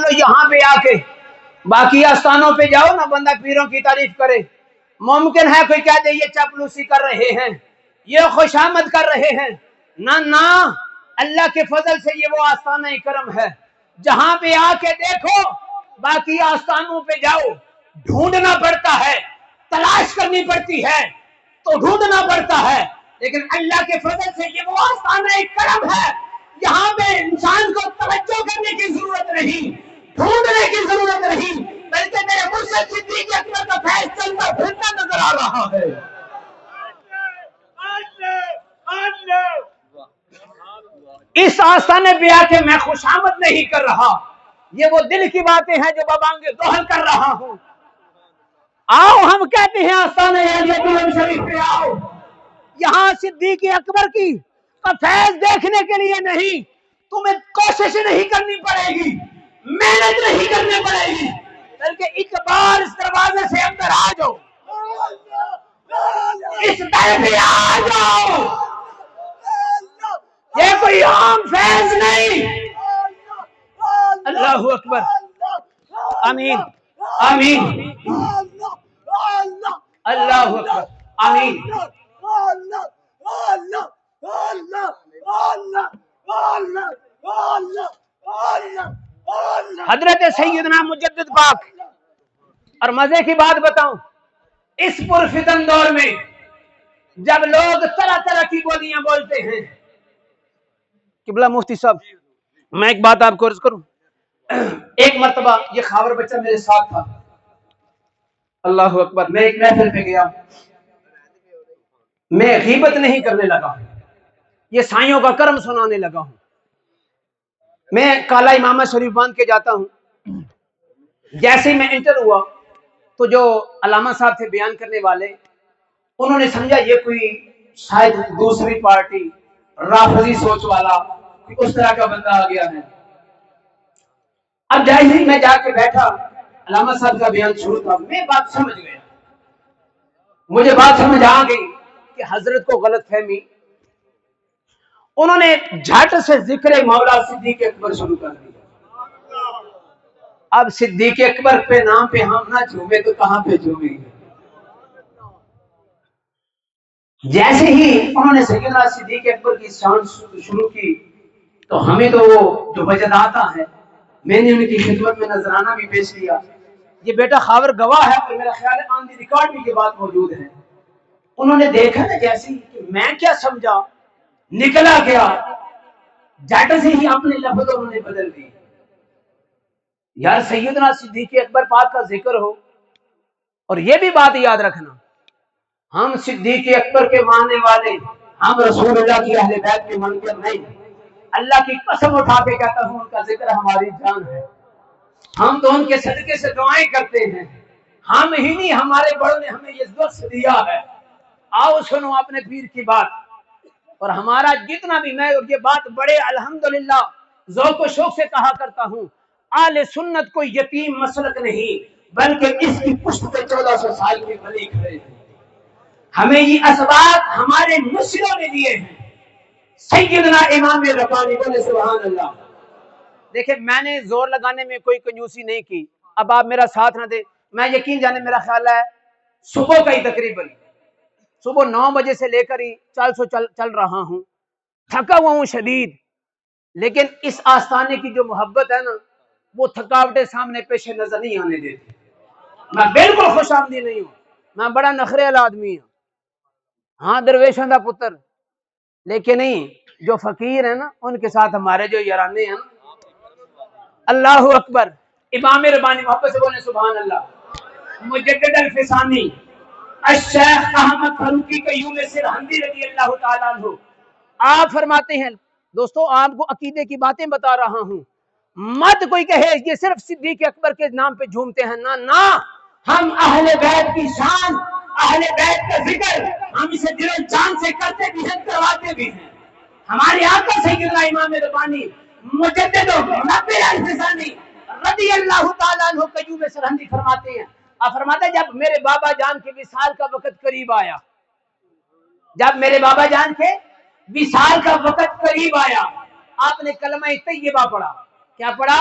تو یہاں پہ آ کے باقی آستانوں پہ جاؤ نا، بندہ پیروں کی تعریف کرے، ممکن ہے کوئی کہہ دے یہ چاپلوسی کر رہے ہیں، یہ خوشامد کر رہے ہیں، نہ اللہ کے فضل سے یہ وہ آستانہ کرم ہے جہاں پہ آ کے دیکھو، باقی آستانوں پہ جاؤ ڈھونڈنا پڑتا ہے، تلاش کرنی پڑتی ہے تو ڈھونڈنا پڑتا ہے، لیکن اللہ کے فضل سے یہ وہ آستانہ کرم ہے یہاں پہ انسان کو توجہ کرنے کی ضرورت نہیں، ڈھونڈنے کی ضرورت نہیں، بلکہ میرے مرشد صدیق اکبر کا فیض چلتا پھرتا نظر آ رہا ہے۔ اس آستانے پہ آ کے میں خوشامد نہیں کر رہا، یہ وہ دل کی باتیں ہیں جو بابانگ دوہل کر رہا ہوں۔ آؤ ہم کہتے ہیں آستانے علیہ شریف پہ آؤ، یہاں صدیق اکبر کی فیض دیکھنے کے لیے نہیں، تمہیں کوشش نہیں کرنی پڑے گی، محنت نہیں کرنی پڑے گی، بلکہ ایک بار اس دروازے سے اندر آ جاؤ، اس در پہ آ جاؤ، یہ کوئی عام فیض نہیں۔ اللہ اکبر، آمین آمین، اللہ اکبر، آمین۔ حضرت سیدنا مجدد پاک، اور مزے کی بات بتاؤں، اس پرفتن دور میں جب لوگ طرح طرح کی بولیاں بولتے ہیں، قبلہ مفتی صاحب میں ایک بات آپ کو عرض کروں، ایک مرتبہ یہ خاور بچہ میرے ساتھ تھا، اللہ اکبر، میں ایک محفل پہ گیا، میں غیبت نہیں کرنے لگا ہوں، یہ سائیوں کا کرم سنانے لگا ہوں، میں کالا امامہ شریف باندھ کے جاتا ہوں، جیسے ہی میں انٹر ہوا تو جو علامہ صاحب تھے بیان کرنے والے، انہوں نے سمجھا یہ کوئی شاید دوسری پارٹی رافضی سوچ والا اس طرح کا بندہ آ گیا ہے۔ اب جائز ہی میں جا کے بیٹھا، علامہ صاحب کا بیان شروع تھا، میں بات سمجھ گیا، مجھے بات سمجھ آ گئی کہ حضرت کو غلط فہمی، انہوں نے جھٹ سے ذکر مولا صدیق اکبر شروع کر دیا۔ اب صدیق اکبر پہ نام پہ ہم نہ جھومے تو کہاں پہ جھومیں گے؟ جیسے ہی انہوں نے سیدنا صدیق اکبر کی شان شروع کی تو ہمیں تو وہ جو وجد آتا ہے، میں نے ان کی خدمت میں نذرانہ بھی پیش کیا، یہ بیٹا خاور گواہ ہے اور میرا خیال ہے آن دی ریکارڈ بھی یہ بات موجود ہے۔ انہوں نے دیکھا نا جیسے کہ میں کیا سمجھا نکلا کیا، جٹ سے ہی اپنے لفظ انہوں نے بدل دی۔ یار سیدنا صدیق اکبر پاک کا ذکر ہو، اور یہ بھی بات یاد رکھنا، ہم صدیق اکبر کے ماننے والے، ہم رسول اللہ کی اہل بیت کے منکر نہیں، اللہ کی قسم اٹھا کے کہتا ہوں ان کا ذکر ہماری جان ہے، ہم تو ان کے صدقے سے دعائیں کرتے ہیں، ہم ہی نہیں ہمارے بڑوں نے ہمیں یہ بخش دیا ہے۔ آؤ سنو اپنے پیر کی بات، اور ہمارا جتنا بھی، میں یہ بات بڑے الحمدللہ ذوق و شوق سے کہا کرتا ہوں، اہل سنت کوئی یتیم مسلک نہیں، بلکہ اس کی پشت پہ 1400 سال کے ولی کھڑے ہیں، ہمیں یہ اسباب ہمارے مرشدوں نے دیے ہیں۔ سیدنا امام ربانی بولے سبحان اللہ۔ دیکھیں میں نے زور لگانے میں کوئی کنجوسی نہیں کی، اب آپ میرا ساتھ نہ دیں، میں یقین جانے میرا خیال ہے صبح کا ہی تقریباً صبح 9 بجے سے لے کر ہی 400 چل رہا ہوں، تھکا ہوا ہوں شدید، لیکن اس آستانے کی جو محبت ہے نا وہ تھکاوٹیں سامنے پیش نظر نہیں آنے دیتی۔ میں بالکل خوش آمدید نہیں ہوں، میں بڑا نخرے والا آدمی ہوں، ہاں درویشوں دا پتر، لیکن نہیں جو فقیر ہیں نا ان کے ساتھ ہمارے جو یارانے ہیں نا، اللہ اکبر۔ امام ربانی محبت سے بولیں سبحان اللہ۔ مجدد الفسانی الشیخ احمد فاروقی قیوم سرہندی رضی اللہ تعالیٰ عنہ، آپ فرماتے ہیں، دوستو آپ کو عقیدے کی باتیں بتا رہا ہوں، مت کوئی کہے یہ صرف صدیق اکبر کے نام پہ جھومتے ہیں، نہ ہم اہل بیت کی شان، اہل بیت کا ذکر ہم اسے دل و جان سے کرتے بھی ہیں، کرواتے بھی ہیں۔ ہمارے آقا سیدنا امام ربانی مجدد نبی الفسانی رضی اللہ تعالیٰ عنہ قیوم سرہندی فرماتے ہیں، آپ فرماتے ہیں جب میرے بابا جان کے وصال کا وقت قریب آیا، جب میرے بابا جان کے وصال کا وقت قریب آیا، آپ نے کلمہ طیبہ پڑھا، کیا پڑھا؟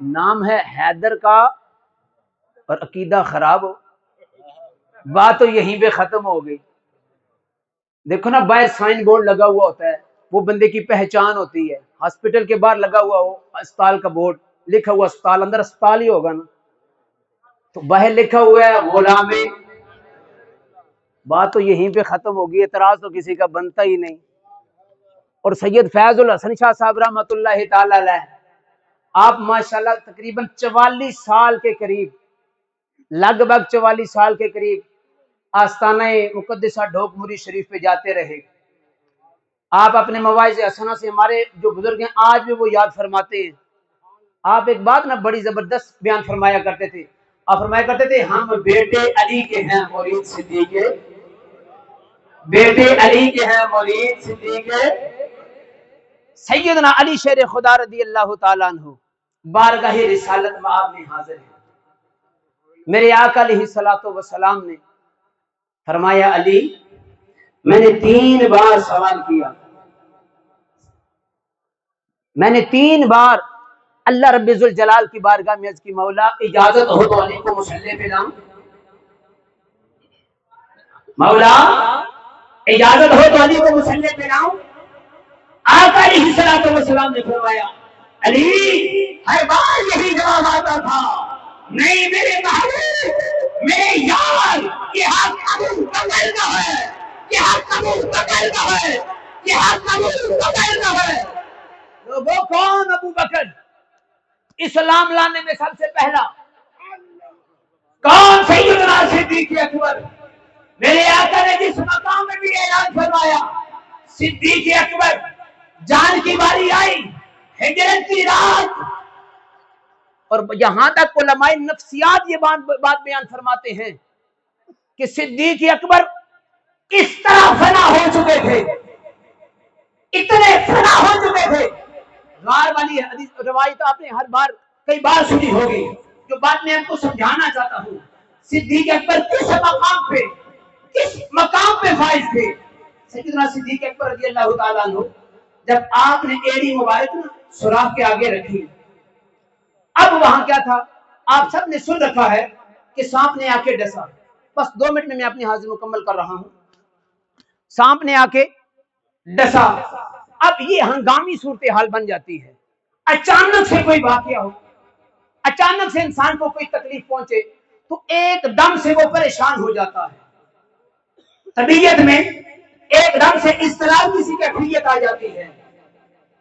نام ہے حیدر کا اور عقیدہ خراب ہو، بات تو یہیں پہ ختم ہو گئی۔ دیکھو نا باہر سائن بورڈ لگا ہوا ہوتا ہے، وہ بندے کی پہچان ہوتی ہے۔ ہاسپٹل کے باہر لگا ہوا ہو اسپتال کا بورڈ، لکھا ہوا اسپتال، اندر اسپتال ہی ہوگا نا، تو باہر لکھا ہوا ہے غلام، بات تو یہیں پہ ختم ہوگی، اعتراض تو کسی کا بنتا ہی نہیں۔ اور سید فیض الحسن شاہ صاحب رحمۃ اللہ تعالی علیہ، آپ ماشاءاللہ تقریباً 44 سال کے قریب، لگ بھگ 44 سال کے قریب آستانہ مقدسہ ڈھوک مری شریف پہ جاتے رہے۔ آپ اپنے مواعظ حسنہ سے ہمارے جو بزرگ ہیں آج بھی وہ یاد فرماتے ہیں۔ آپ ایک بات نا بڑی زبردست بیان فرمایا کرتے تھے، آپ فرمایا کرتے تھے ہم بیٹے علی کے ہیں مرید صدیق کے، بیٹے علی کے ہیں مرید صدیق کے، سیدنا علی شیر خدا رضی اللہ تعالیٰ عنہ بارگاہ رسالت میں آپ میں حاضر ہیں۔ میرے آقا علیہ الصلوۃ والسلام نے فرمایا علی میں نے 3 بار سوال کیا، میں نے 3 بار اللہ رب ذوالجلال کی بارگاہ میں عرض کی مولا اجازت ہو تو علی کو مصلی پہ لاؤں، مولا اجازت ہو تو علی کو مصلی پہ لاؤں۔ آقا علیہ الصلوۃ والسلام نے فرمایا علی ہر بار یہی جواب آتا تھا، نہیں میرے محبوب میرے یار، یہ حق ابو بکر کا ہے، یہ حق ابو بکر کا ہے، یہ حق ابو بکر کا ہے۔ لوگوں کون ابو بکر؟ اسلام لانے میں سب سے پہلا کون؟ سیدنا صدیق اکبر۔ میرے آقا نے جس مقام میں بھی اعلان فرمایا صدیق اکبر جان کی باری آئی ہجرت کی رات، اور یہاں تک علماء نفسیات یہ بات بیان فرماتے ہیں کہ صدیق اکبر اس طرح فنا ہو چکے تھے، اتنے فنا ہو چکے تھے۔ غار والی حدیث روایت آپ نے ہر بار کئی بار سنی ہوگی، جو بات میں آپ کو سمجھانا چاہتا ہوں، صدیق اکبر کس مقام پہ فائز تھے۔ سیدنا صدیق اکبر رضی اللہ تعالیٰ عنہ جب آپ نے ایڑی مبارک سوراخ کے آگے رکھی، اب وہاں کیا تھا آپ سب نے سن رکھا ہے کہ سانپ نے آ کے ڈسا، بس 2 منٹ میں اپنی حاضری مکمل کر رہا ہوں۔ سانپ نے آ کے ڈسا، اب یہ ہنگامی صورتحال بن جاتی ہے، اچانک سے کوئی واقعہ ہو، اچانک سے انسان کو کوئی تکلیف پہنچے تو ایک دم سے وہ پریشان ہو جاتا ہے، طبیعت میں ایک دم سے اضطراب کسی کیفیت آ جاتی ہے۔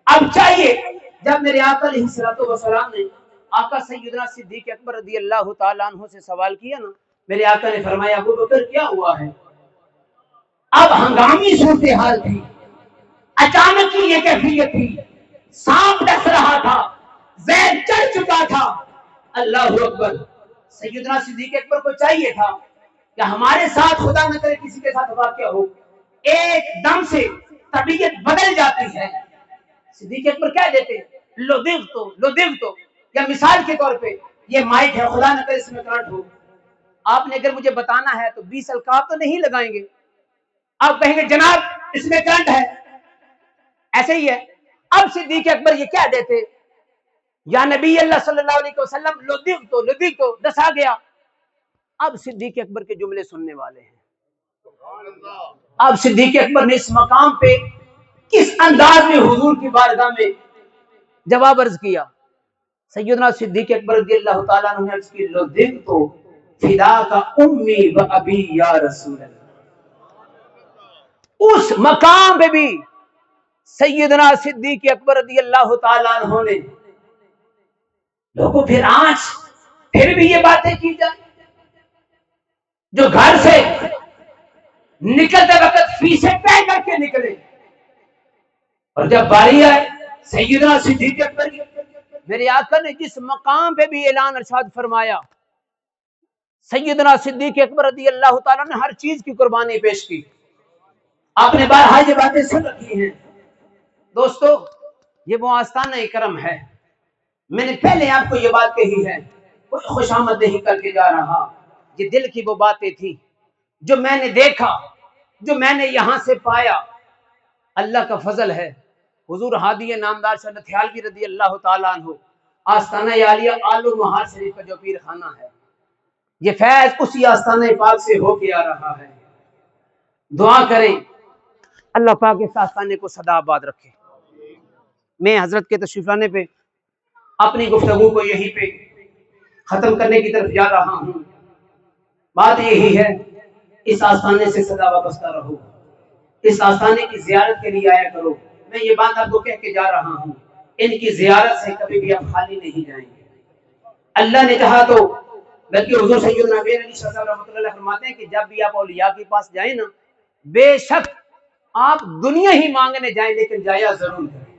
اب چاہیے جب میرے آقا علیہ الصلوۃ والسلام نے آقا سیدنا صدیق اکبر رضی اللہ تعالیٰ عنہ سے سوال کیا نا، میرے آقا نے فرمایا ابو بکر کیا ہوا ہے؟ اب ہنگامی صورتحال تھی، اچانک کی یہ کیفیت تھی، سانپ ڈس رہا تھا، زہر چڑھ چکا تھا۔ اللہ اکبر، سیدنا صدیق اکبر کو چاہیے تھا کہ ہمارے ساتھ خدا نہ کرے کسی کے ساتھ واقعہ ہو، ایک دم سے طبیعت بدل جاتی ہے۔ صدیق اکبر کہہ دیتے لو تو یا مثال کے طور پہ یہ مائک ہے، خدا نہ کرے اس میں کرنٹ ہو، آپ نے اگر مجھے بتانا ہے تو 20 القاب تو نہیں لگائیں گے، آپ کہیں گے جناب اس میں کرنٹ ہے، ایسے ہی ہے۔ اب صدیق اکبر یہ کہہ دیتے یا نبی اللہ صلی اللہ علیہ وسلم لدغ تو ڈسا گیا۔ اب صدیق اکبر کے جملے سننے والے ہیں، اب صدیق اکبر نے اس مقام پہ کس انداز میں حضور کی بارگاہ میں جواب عرض کیا۔ سیدنا صدیق اکبر رضی اللہ تعالیٰ عنہ نے عرض کی لدغ تو فداک امی و ابی یا رسول اللہ۔ اس مقام پہ بھی سیدنا صدیق اکبر رضی اللہ تعالیٰ عنہ نے لوگوں پھر بھی یہ باتیں کی جائیں، جو گھر سے نکلتے وقت فیسیں طے کر کے نکلے، اور جب باری آئے سیدنا صدیق اکبر کی، میرے آقا نے جس مقام پہ بھی اعلان ارشاد فرمایا، سیدنا صدیق اکبر رضی اللہ تعالیٰ نے ہر چیز کی قربانی پیش کی۔ آپ نے بارہا یہ باتیں سن رکھی ہیں۔ دوستو یہ وہ آستانہ کرم ہے، میں نے پہلے آپ کو یہ بات کہی ہے، کوئی خوشامد نہیں کر کے جا رہا، یہ دل کی وہ باتیں تھی جو میں نے دیکھا، جو میں نے یہاں سے پایا۔ اللہ کا فضل ہے، حضور ہادی نامدار شاہ نتھیالوی رضی اللہ تعالیٰ عنہ آستانہ عالیہ آل و مہار شریف کا جو پیر خانہ ہے، یہ فیض اسی آستانہ پاک سے ہو کے آ رہا ہے۔ دعا کریں اللہ پاک اس آستانے کو سدا آباد رکھے۔ میں حضرت کے تشریف لانے پہ اپنی گفتگو کو یہیں پہ ختم کرنے کی طرف جا رہا ہوں۔ بات یہی ہے، اس آستانے سے سدا وابستہ رہو، اس آستانے کی زیارت کے لیے آیا کرو۔ میں یہ بات آپ کو کہہ کے جا رہا ہوں، ان کی زیارت سے کبھی بھی آپ خالی نہیں جائیں گے۔ اللہ نے کہا تو، بلکہ حضور سیدنا امیر علی شاہ صاحب رحمۃ اللہ علیہ فرماتے ہیں کہ جب بھی آپ اولیاء کے پاس جائیں نا، بے شک آپ دنیا ہی مانگنے جائیں لیکن جایا ضرور کریں۔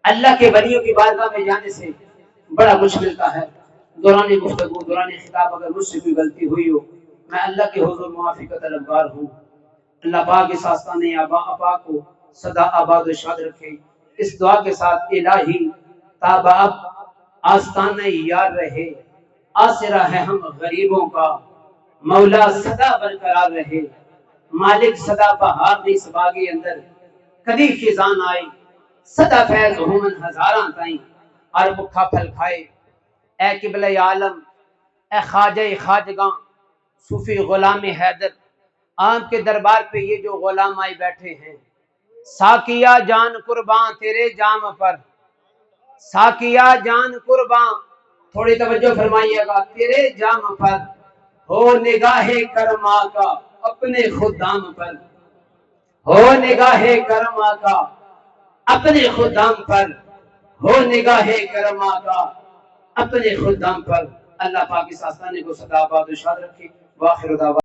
اللہ کے ولیوں کی بارگاہ میں جانے سے بڑا کچھ ملتا ہے۔ دوران گفتگو، دوران خطاب اگر مجھ سے کوئی غلطی ہوئی ہو، میں اللہ کے حضور معافی کا طلبگار ہوں۔ اللہ پاک اس آستانے پاک کو سدا آباد و شاد رکھے۔ اس دعا کے ساتھ الہی تاباب آستانہ یار رہے، آسرا ہے ہم غریبوں کا، مولا سدا برقرار رہے، مالک سدا بہار اس باغی اندر، کدی خزان آئی سدا فیض ہومن ہزاراں تائیں، ہر بکھا پھل کھائے اے قبلہ عالم، اے خواجہ خواجگاں صوفی غلام حیدر۔ آپ کے دربار پہ یہ جو غلام آئے بیٹھے ہیں، ساکیا جان قرباں تیرے جام پر، ساکیا جان قرباں، تھوڑی توجہ فرمائیے گا، تیرے جام پر ہو نگاہ کرم آقا اپنے خدام پر، ہو نگاہ کرم آقا اپنے خدام پر، ہو نگاہ کرم آقا اپنے خدام پر۔ اللہ پاک اس آستانے کو سدا آباد و شاد رکھے۔ واخر دعوانا